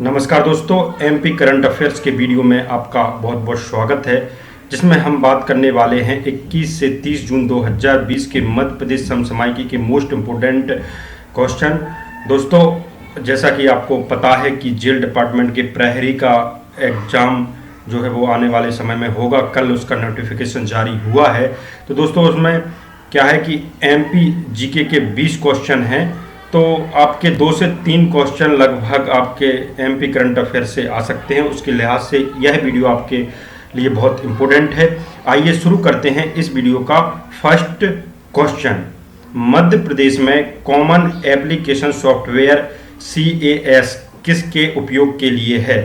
नमस्कार दोस्तों, MP current affairs के वीडियो में आपका बहुत बहुत स्वागत है, जिसमें हम बात करने वाले हैं 21 से 30 जून 2020 के मध्य प्रदेश समसामयिकी के मोस्ट इम्पोर्टेंट क्वेश्चन। दोस्तों, जैसा कि आपको पता है कि जेल डिपार्टमेंट के प्रहरी का एग्ज़ाम जो है वो आने वाले समय में होगा। कल उसका नोटिफिकेशन जारी हुआ है। तो दोस्तों, उसमें क्या है कि एमपी जीके के 20 क्वेश्चन हैं, तो आपके 2 से 3 क्वेश्चन लगभग आपके एमपी करंट अफेयर से आ सकते हैं। उसके लिहाज से यह वीडियो आपके लिए बहुत इम्पोर्टेंट है। आइए शुरू करते हैं इस वीडियो का फर्स्ट क्वेश्चन। मध्य प्रदेश में कॉमन एप्लीकेशन सॉफ्टवेयर CAS किसके उपयोग के लिए है?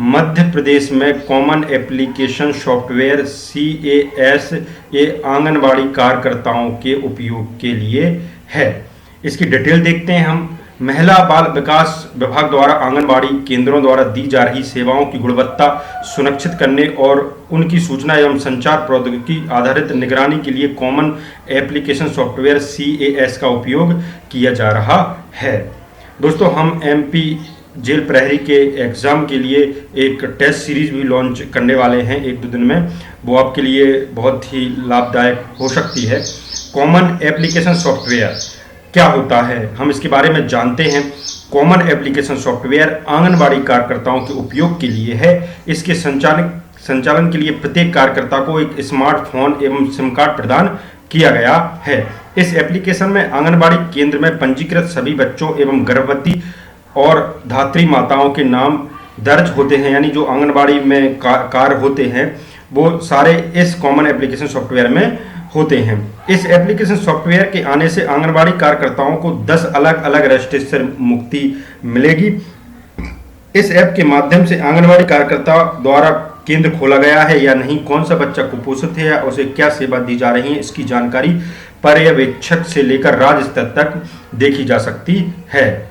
मध्य प्रदेश में कॉमन एप्लीकेशन सॉफ्टवेयर CAS ये आंगनबाड़ी कार्यकर्ताओं के उपयोग के लिए है। इसकी डिटेल देखते हैं हम। महिला बाल विकास विभाग द्वारा आंगनबाड़ी केंद्रों द्वारा दी जा रही सेवाओं की गुणवत्ता सुनिश्चित करने और उनकी सूचना एवं संचार प्रौद्योगिकी आधारित निगरानी के लिए कॉमन एप्लीकेशन सॉफ्टवेयर CAS का उपयोग किया जा रहा है। दोस्तों, हम MP जेल प्रहरी के एग्ज़ाम के लिए एक टेस्ट सीरीज भी लॉन्च करने वाले हैं 1-2 दिन में। वो आपके लिए बहुत ही लाभदायक हो सकती है। कॉमन एप्लीकेशन सॉफ्टवेयर क्या होता है, हम इसके बारे में जानते हैं। कॉमन एप्लीकेशन सॉफ्टवेयर आंगनबाड़ी कार्यकर्ताओं के उपयोग के लिए है। इसके संचालन के लिए प्रत्येक कार्यकर्ता को एक स्मार्टफोन एवं सिम कार्ड प्रदान किया गया है। इस एप्लीकेशन में आंगनबाड़ी केंद्र में पंजीकृत सभी बच्चों एवं गर्भवती और धात्री माताओं के नाम दर्ज होते हैं, यानी जो आंगनबाड़ी में कार्य होते हैं वो सारे इस कॉमन एप्लीकेशन सॉफ्टवेयर में होते हैं। इस एप्लीकेशन सॉफ्टवेयर के आने से आंगनबाड़ी कार्यकर्ताओं को 10 अलग अलग रजिस्ट्रेशन मुक्ति मिलेगी। इस ऐप के माध्यम से आंगनबाड़ी कार्यकर्ता द्वारा केंद्र खोला गया है या नहीं, कौन सा बच्चा कुपोषित है या उसे क्या सेवा दी जा रही है, इसकी जानकारी पर्यवेक्षक से लेकर राज्य स्तर तक देखी जा सकती है।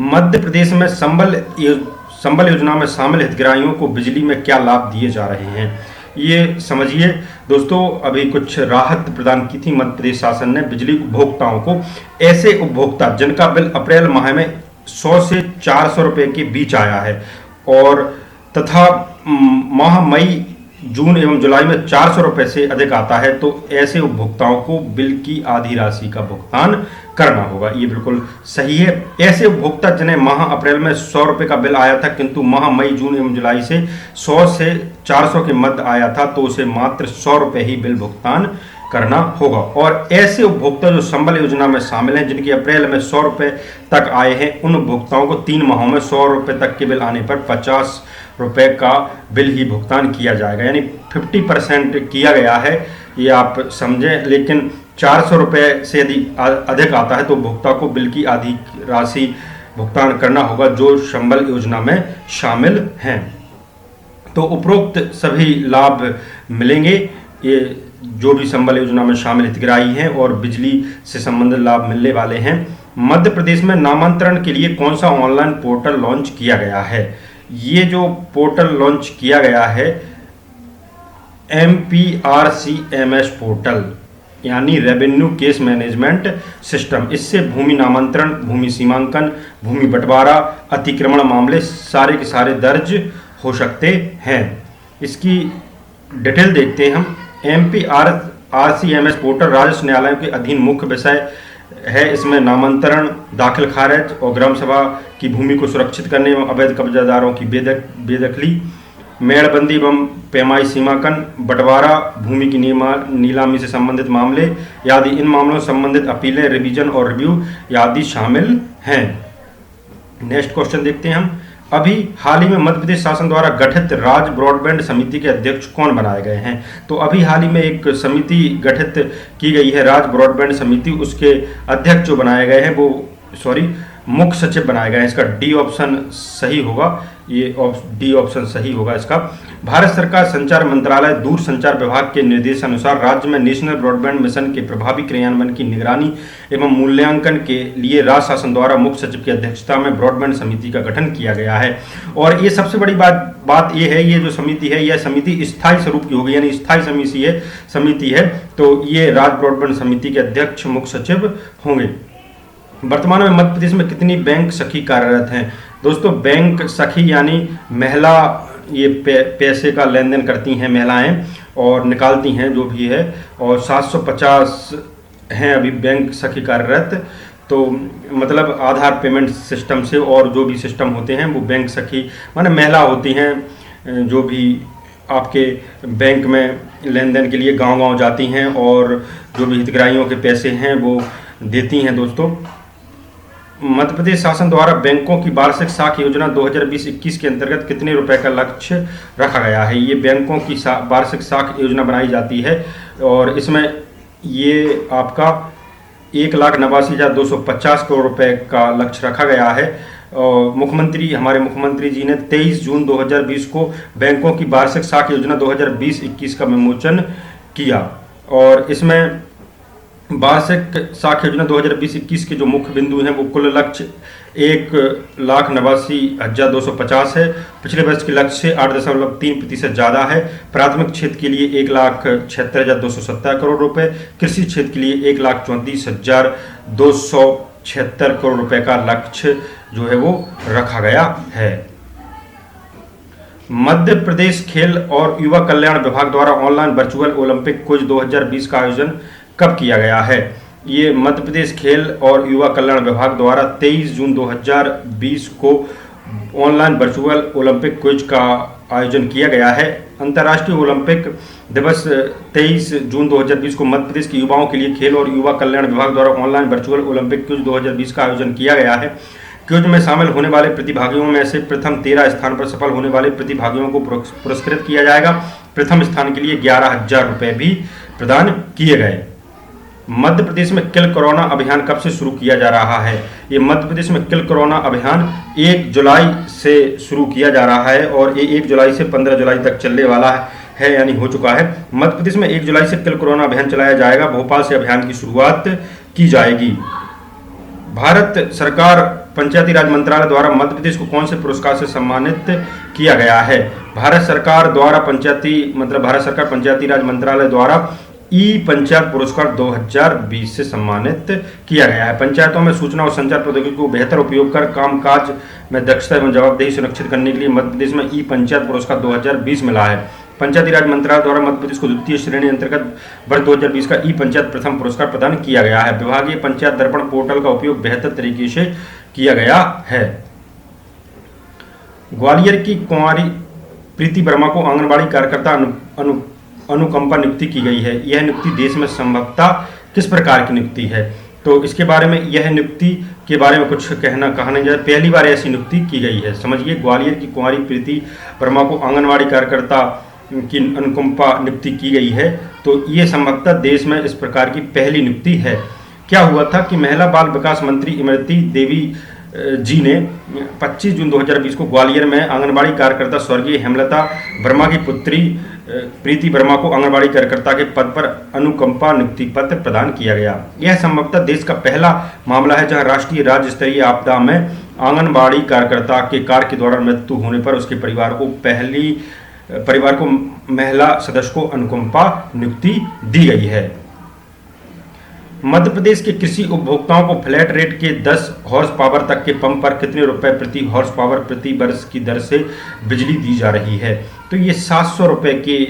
मध्य प्रदेश में संबल योजना में शामिल हितग्राहियों को बिजली में क्या लाभ दिए जा रहे हैं, ये समझिए। दोस्तों, अभी कुछ राहत प्रदान की थी मध्य प्रदेश शासन ने बिजली उपभोक्ताओं को। ऐसे उपभोक्ता जिनका बिल अप्रैल माह में 100 से 400 रुपये के बीच आया है और तथा माह मई, जून एवं जुलाई में 400 रुपये से अधिक आता है, तो ऐसे उपभोक्ताओं को बिल की आधी राशि का भुगतान करना होगा। ये बिल्कुल सही है। ऐसे उपभोक्ता जिन्हें माह अप्रैल में 100 रुपये का बिल आया था किंतु माह मई, जून एवं जुलाई से 100 से 400 के मध्य आया था, तो उसे मात्र 100 रुपये ही बिल भुगतान करना होगा। और ऐसे उपभोक्ता जो संबल योजना में शामिल हैं, जिनकी अप्रैल में 100 रुपये तक आए हैं, उन उपभोक्ताओं को 3 माहों में 100 रुपये तक के बिल आने पर 50 रुपये का बिल ही भुगतान किया जाएगा, यानी 50% किया गया है, ये आप समझें। लेकिन 400 रुपये से यदि अधिक आता है तो उपभोक्ता को बिल की आधी राशि भुगतान करना होगा जो संबल योजना में शामिल हैं। तो उपरोक्त सभी लाभ मिलेंगे, ये जो भी संबल योजना में शामिल हितग्राही हैं और बिजली से संबंधित लाभ मिलने वाले हैं। मध्य प्रदेश में नामांतरण के लिए कौन सा ऑनलाइन पोर्टल लॉन्च किया गया है? ये जो पोर्टल लॉन्च किया गया है MPRCMS पोर्टल, यानी रेवेन्यू केस मैनेजमेंट सिस्टम। इससे भूमि नामांतरण, भूमि सीमांकन, भूमि बंटवारा, अतिक्रमण मामले सारे के सारे दर्ज हो सकते हैं। इसकी डिटेल देखते हैं हम। MPRCMS पोर्टल राजस्व न्यायालयों के अधीन मुख्य विषय है। इसमें नामांतरण, दाखिल खारिज और ग्राम सभा की भूमि को सुरक्षित करने एवं अवैध कब्जादारों की बेदखली, मेड़बंदी एवं पैमाई सीमांकन, बंटवारा, भूमि की नीलामी से संबंधित मामले आदि, इन मामलों से संबंधित अपीलें, रिवीजन और रिव्यू आदि शामिल हैं। नेक्स्ट क्वेश्चन देखते हैं हम। अभी हाल ही में मध्य प्रदेश शासन द्वारा गठित राज्य ब्रॉडबैंड समिति के अध्यक्ष कौन बनाए गए हैं? तो अभी हाल ही में एक समिति गठित की गई है, राज्य ब्रॉडबैंड समिति। उसके अध्यक्ष जो बनाए गए हैं वो मुख्य सचिव बनाए गए हैं। इसका डी ऑप्शन सही होगा, ये डी ऑप्शन सही होगा इसका। भारत सरकार संचार मंत्रालय दूर संचार विभाग के निर्देशानुसार राज्य में नेशनल ब्रॉडबैंड मिशन के प्रभावी क्रियान्वयन की निगरानी एवं मूल्यांकन के लिए राज्य शासन द्वारा मुख्य सचिव की अध्यक्षता में ब्रॉडबैंड समिति का गठन किया गया है। और ये सबसे बड़ी बात ये है, ये जो समिति है यह समिति स्थायी स्वरूप की होगी, यानी स्थायी समिति है। तो ये राज्य ब्रॉडबैंड समिति के अध्यक्ष मुख्य सचिव होंगे। वर्तमान में मध्य प्रदेश में कितनी बैंक सखी कार्यरत हैं? दोस्तों बैंक सखी यानी महिला ये पैसे का लेन देन करती हैं महिलाएं और निकालती हैं जो भी है, और 750 हैं अभी बैंक सखी कार्यरत। तो मतलब आधार पेमेंट सिस्टम से और जो भी सिस्टम होते हैं वो बैंक सखी माने महिला होती हैं जो भी आपके बैंक में लेन देन के लिए गांव-गांव जाती हैं और जो भी हितग्राहियों के पैसे हैं वो देती हैं। दोस्तों, मध्य प्रदेश शासन द्वारा बैंकों की वार्षिक साख योजना 2020-21 के अंतर्गत कितने रुपए का लक्ष्य रखा गया है? ये बैंकों की वार्षिक साख योजना बनाई जाती है और इसमें ये आपका 1,89,250 करोड़ रुपए का लक्ष्य रखा गया है। और हमारे मुख्यमंत्री जी ने 23 जून 2020 को बैंकों की वार्षिक साख योजना 2020-21 का विमोचन किया और इसमें वार्षिक साख योजना 2020-21 के जो मुख्य बिंदु हैं वो कुल लक्ष्य 1,89,250 है। पिछले वर्ष के लक्ष्य से 8.3% ज़्यादा है। प्राथमिक क्षेत्र के लिए 1,76,270 करोड़ रुपए, कृषि क्षेत्र के लिए 1,34,276 करोड़ रुपए का लक्ष्य जो है वो रखा गया है। मध्य प्रदेश खेल और युवा कल्याण विभाग द्वारा ऑनलाइन वर्चुअल ओलंपिक क्विज 2020 का आयोजन कब किया गया है? ये मध्य प्रदेश खेल और युवा कल्याण विभाग द्वारा 23 जून 2020 को ऑनलाइन वर्चुअल ओलंपिक क्विज का आयोजन किया गया है। अंतर्राष्ट्रीय ओलंपिक दिवस 23 जून 2020 को मध्य प्रदेश के युवाओं के लिए खेल और युवा कल्याण विभाग द्वारा ऑनलाइन वर्चुअल ओलंपिक क्विज 2020 का आयोजन किया गया है। क्विज में शामिल होने वाले प्रतिभागियों में से प्रथम 13 स्थान पर सफल होने वाले प्रतिभागियों को पुरस्कृत किया जाएगा। प्रथम स्थान के लिए 11,000 रुपये भी प्रदान किए गए। मध्य प्रदेश में किल कोरोना अभियान कब से शुरू किया जा रहा है? ये मध्य प्रदेश में किल कोरोना अभियान 1 जुलाई से शुरू किया जा रहा है और ये 1 जुलाई से 15 जुलाई तक चलने वाला है यानी हो चुका है। मध्य प्रदेश में 1 जुलाई से किल कोरोना अभियान चलाया जाएगा। भोपाल से अभियान की शुरुआत की जाएगी। भारत सरकार पंचायती राज मंत्रालय द्वारा मध्य प्रदेश को कौन से पुरस्कार से सम्मानित किया गया है? भारत सरकार पंचायती राज मंत्रालय द्वारा ई पंचायत पुरस्कार 2020 से सम्मानित किया गया है। पंचायतों में सूचना और संचार प्रौद्योगिकी को बेहतर उपयोग कर कामकाज में दक्षता एवं जवाबदेही सुनिश्चित करने के लिए मध्य प्रदेश में ई पंचायत पुरस्कार 2020 मिला है। पंचायती राज मंत्रालय द्वारा मध्य प्रदेश को द्वितीय श्रेणी अंतर्गत वर्ष 2020 का ई पंचायत प्रथम पुरस्कार प्रदान किया गया है। विभागीय पंचायत दर्पण पोर्टल का उपयोग बेहतर तरीके से किया गया है। ग्वालियर की कुंवारी प्रीति वर्मा को आंगनबाड़ी कार्यकर्ता अनुकंपा नियुक्ति की गई है। यह नियुक्ति देश में संभवतः किस प्रकार की नियुक्ति है? तो इसके बारे में यह नियुक्ति के बारे में कुछ कहा नहीं जाए। पहली बार ऐसी नियुक्ति की गई है। समझिए, ग्वालियर की कुंवारी प्रीति वर्मा को आंगनबाड़ी कार्यकर्ता की अनुकंपा नियुक्ति की गई है। तो ये संभवतः देश में इस प्रकार की पहली नियुक्ति है। क्या हुआ था कि महिला बाल विकास मंत्री इमरती देवी जी ने 25 जून 2020 को ग्वालियर में आंगनबाड़ी कार्यकर्ता स्वर्गीय हेमलता वर्मा की पुत्री प्रीति वर्मा को आंगनबाड़ी कार्यकर्ता के पद पर अनुकंपा नियुक्ति पत्र प्रदान किया गया। यह संभवतः देश का पहला मामला है जहां राष्ट्रीय राज्य स्तरीय आपदा में आंगनबाड़ी कार्यकर्ता के कार्य के दौरान मृत्यु होने पर उसके परिवार को महिला सदस्य को अनुकंपा नियुक्ति दी गई है। मध्य प्रदेश के कृषि उपभोक्ताओं को फ्लैट रेट के 10 हॉर्स पावर तक के पंप पर कितने रुपए प्रति हॉर्स पावर प्रति वर्ष की दर से बिजली दी जा रही है? तो ये 700 रुपये के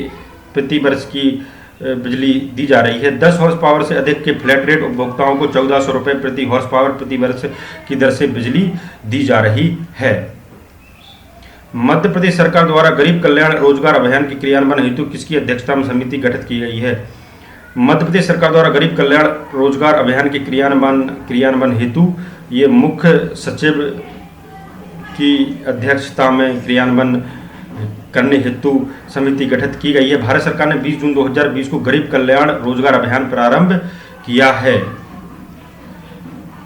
प्रति वर्ष की बिजली दी जा रही है। 10 हॉर्स पावर से अधिक के फ्लैट रेट उपभोक्ताओं को 1400 रुपये प्रति हॉर्स पावर प्रति वर्ष की दर से बिजली दी जा रही है। मध्य प्रदेश सरकार द्वारा गरीब कल्याण रोजगार अभियान के क्रियान्वयन हेतु किसकी अध्यक्षता में समिति गठित की गई है? मध्य प्रदेश सरकार द्वारा गरीब कल्याण रोजगार अभियान के क्रियान्वयन हेतु ये मुख्य सचिव की अध्यक्षता में क्रियान्वयन करने हेतु समिति गठित की गई है। भारत सरकार ने 20 जून 2020 को गरीब कल्याण रोजगार अभियान प्रारंभ किया है।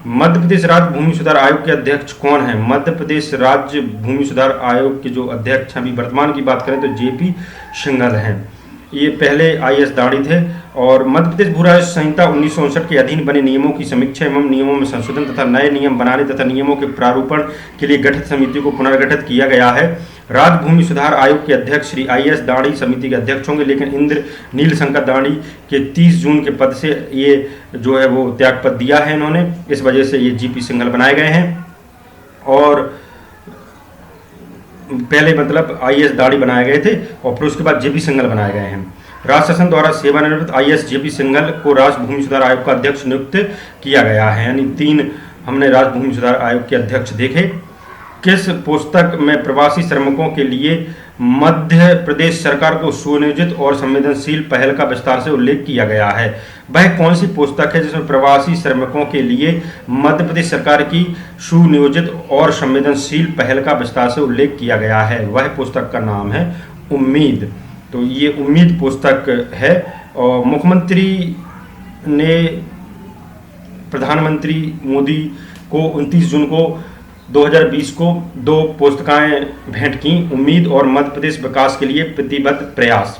मध्य प्रदेश राज्य भूमि सुधार आयोग के अध्यक्ष कौन है? मध्य प्रदेश राज्य भूमि सुधार आयोग के जो अध्यक्ष अभी वर्तमान की बात करें तो जेपी सिंघल हैं। ये पहले IAS दाढ़ी थे। और मध्य प्रदेश भू राजस्व संहिता 1959 के अधीन बने नियमों की समीक्षा एवं नियमों में संशोधन तथा नए नियम बनाने तथा नियमों के प्रारूपण के लिए गठित समिति को पुनर्गठित किया गया है। राज्य भूमि सुधार आयोग के अध्यक्ष श्री IAS दाढ़ी समिति के अध्यक्ष होंगे, लेकिन इंद्र नीलशंकर दाढ़ी के 30 जून के पद से ये जो है वो त्याग पद दिया है इन्होंने, इस वजह से ये GP सिंघल बनाए गए हैं। और पहले मतलब आईएएस दाढ़ी बनाए गए थे और फिर उसके बाद जेपी सिंघल बनाए गए हैं। राज्य शासन द्वारा सेवानिवृत्त आईएएस जेपी सिंघल को राज्य भूमि सुधार आयोग का अध्यक्ष नियुक्त किया गया है। यानी 3 हमने राज्य भूमि सुधार आयोग के अध्यक्ष देखे। किस पुस्तक में प्रवासी श्रमिकों के लिए मध्य प्रदेश सरकार को सुनियोजित और संवेदनशील पहल का विस्तार से उल्लेख किया गया है? वह कौन सी पुस्तक है जिसमें प्रवासी श्रमिकों के लिए मध्य प्रदेश सरकार की सुनियोजित और संवेदनशील पहल का विस्तार से उल्लेख किया गया है? वह पुस्तक का नाम है उम्मीद। तो ये उम्मीद पुस्तक है। और मुख्यमंत्री ने प्रधानमंत्री मोदी को 29 जून को 2020 को 2 पुस्तकें भेंट की, उम्मीद और मध्य प्रदेश विकास के लिए प्रतिबद्ध प्रयास।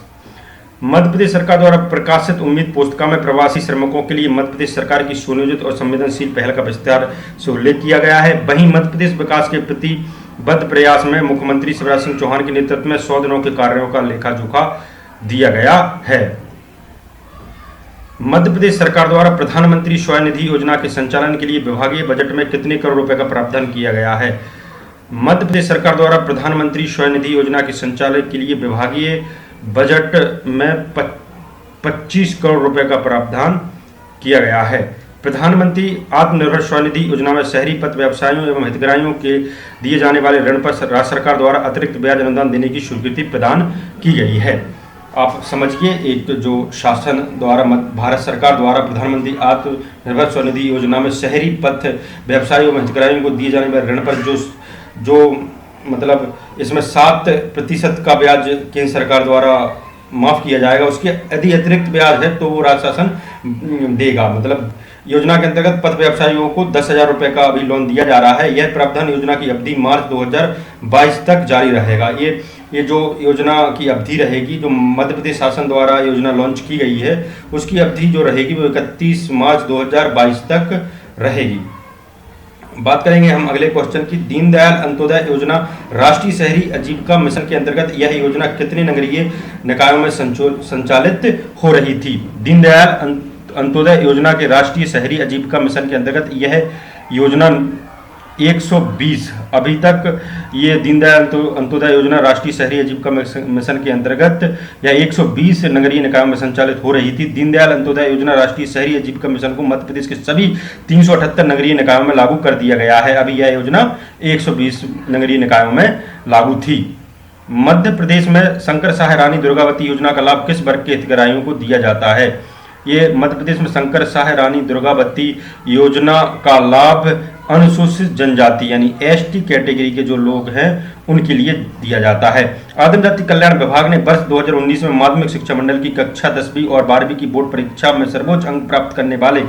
मध्य प्रदेश सरकार द्वारा प्रकाशित उम्मीद पुस्तिका में प्रवासी श्रमिकों के लिए मध्य प्रदेश सरकार की सुनियोजित और संवेदनशील पहल का विस्तार से उल्लेख किया गया है। वहीं मध्य प्रदेश विकास के प्रतिबद्ध प्रयास में मुख्यमंत्री शिवराज सिंह चौहान के नेतृत्व में 100 दिनों के कार्यों का लेखा जोखा दिया गया है। मध्य प्रदेश सरकार द्वारा प्रधानमंत्री स्वनिधि योजना के संचालन के लिए विभागीय बजट में कितने करोड़ रुपए का प्रावधान किया गया है? मध्य प्रदेश सरकार द्वारा प्रधानमंत्री स्वनिधि योजना के संचालन के लिए विभागीय बजट में 25 करोड़ रुपए का प्रावधान किया गया है। प्रधानमंत्री आत्मनिर्भर स्वनिधि योजना में शहरी पथ व्यवसायियों एवं हितग्राहियों के दिए जाने वाले ऋण पर राज्य सरकार द्वारा अतिरिक्त ब्याज अनुदान देने की स्वीकृति प्रदान की गई है। आप समझिए, एक जो शासन द्वारा भारत सरकार द्वारा प्रधानमंत्री आत्मनिर्भर स्वनिधि योजना में शहरी पथ व्यवसायियों एवं हितग्राहियों को दिए जाने वाले ऋण पर जो मतलब इसमें 7% का ब्याज केंद्र सरकार द्वारा माफ किया जाएगा, उसके यदि अतिरिक्त ब्याज है तो वो राज्य शासन देगा। मतलब योजना के अंतर्गत पथ व्यवसायियों को 10,000 रुपये का अभी लोन दिया जा रहा है। यह प्रावधान योजना की अवधि मार्च 2022 तक जारी रहेगा। ये जो योजना की अवधि रहेगी, जो मध्य प्रदेश शासन द्वारा योजना लॉन्च की गई है, उसकी अवधि जो रहेगी वो 31 मार्च 2022 तक रहेगी। बात करेंगे हम अगले क्वेश्चन की। दीनदयाल अंत्योदय योजना राष्ट्रीय शहरी आजीविका मिशन के अंतर्गत यह योजना कितने नगरीय निकायों में संचालित हो रही थी? दीनदयाल अंत्योदय योजना के राष्ट्रीय शहरी आजीविका मिशन के अंतर्गत यह योजना 120 अभी तक ये दीनदयाल अंत्योदय योजना राष्ट्रीय शहरी आजीविका मिशन के अंतर्गत यह 120 नगरीय निकायों में संचालित हो रही थी। दीनदयाल अंत्योदय योजना राष्ट्रीय शहरी आजीविका मिशन को मध्य प्रदेश के सभी 378 नगरीय निकायों में लागू कर दिया गया है। अभी यह योजना 120 नगरीय निकायों में लागू थी। मध्य प्रदेश में शंकर शाह रानी दुर्गावती योजना का लाभ किस वर्ग के हितग्राहियों को दिया जाता है? ये मध्य प्रदेश में शंकर शाह रानी दुर्गावती योजना का लाभ अनुसूचित जनजाति यानी एसटी कैटेगरी के जो लोग हैं उनके लिए दिया जाता है। आदिम जाति कल्याण विभाग ने वर्ष 2019 में माध्यमिक शिक्षा मंडल की कक्षा 10वीं और 12वीं की बोर्ड परीक्षा में सर्वोच्च अंक प्राप्त करने वाले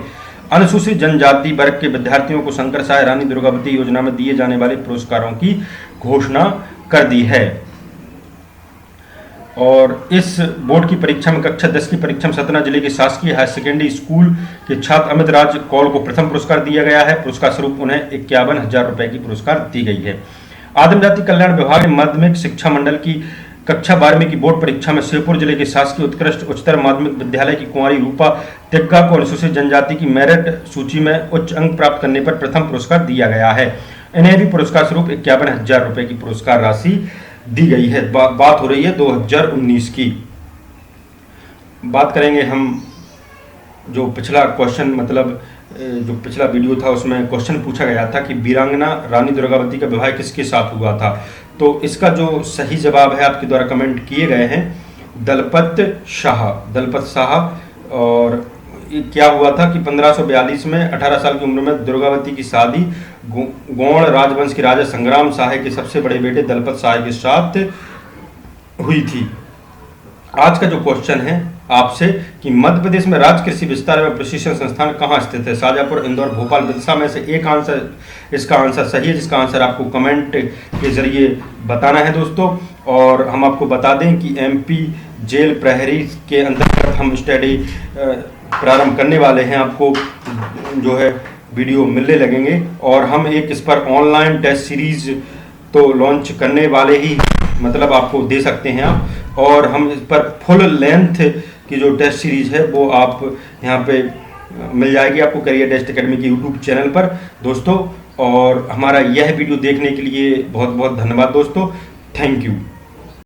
अनुसूचित जनजाति वर्ग के विद्यार्थियों को शंकर शाह रानी दुर्गावती योजना में दिए जाने वाले पुरस्कारों की घोषणा कर दी है। और इस बोर्ड की परीक्षा में कक्षा 10 की परीक्षा में सतना जिले के शासकीय हायर सेकेंडरी स्कूल के छात्र अमित राज कौल को प्रथम पुरस्कार दिया गया है। पुरस्कार स्वरूप उन्हें 51,000 रुपए की पुरस्कार दी गई है। आदिम जाति कल्याण विभाग ने माध्यमिक शिक्षा मंडल की कक्षा 12वीं की बोर्ड परीक्षा में श्योपुर जिले के शासकीय उत्कृष्ट उच्चतर माध्यमिक विद्यालय की कुंवारी रूपा तिग्गा को अनुसूचित जनजाति की मेरिट सूची में उच्च अंक प्राप्त करने पर प्रथम पुरस्कार दिया गया है। इन्हें भी पुरस्कार स्वरूप 51,000 रुपए की पुरस्कार राशि दी गई है। बात हो रही है 2019 की। बात करेंगे हम जो पिछला क्वेश्चन मतलब जो पिछला वीडियो था उसमें क्वेश्चन पूछा गया था कि वीरांगना रानी दुर्गावती का विवाह किसके साथ हुआ था। तो इसका जो सही जवाब है आपके द्वारा कमेंट किए गए हैं दलपत शाह। और क्या हुआ था कि 1542 में 18 साल की उम्र में दुर्गावती की शादी गौड़ राजवंश के राजा संग्राम शाह के सबसे बड़े बेटे दलपत शाह के साथ हुई थी। आज का जो क्वेश्चन है आपसे कि मध्य प्रदेश में राज्य कृषि विस्तार एवं प्रशिक्षण संस्थान कहाँ स्थित है? शाजापुर, इंदौर, भोपाल, विदिशा में से एक आंसर इसका आंसर सही है, जिसका आंसर आपको कमेंट के जरिए बताना है दोस्तों। और हम आपको बता दें कि एमपी जेल प्रहरी के अंतर्गत हम स्टडी प्रारंभ करने वाले हैं। आपको जो है वीडियो मिलने लगेंगे और हम एक इस पर ऑनलाइन टेस्ट सीरीज तो लॉन्च करने वाले ही मतलब आपको दे सकते हैं आप। और हम इस पर फुल लेंथ की जो टेस्ट सीरीज है वो आप यहाँ पे मिल जाएगी आपको करियर टेस्ट एकेडमी के यूट्यूब चैनल पर दोस्तों। और हमारा यह वीडियो देखने के लिए बहुत बहुत धन्यवाद दोस्तों। Thank you.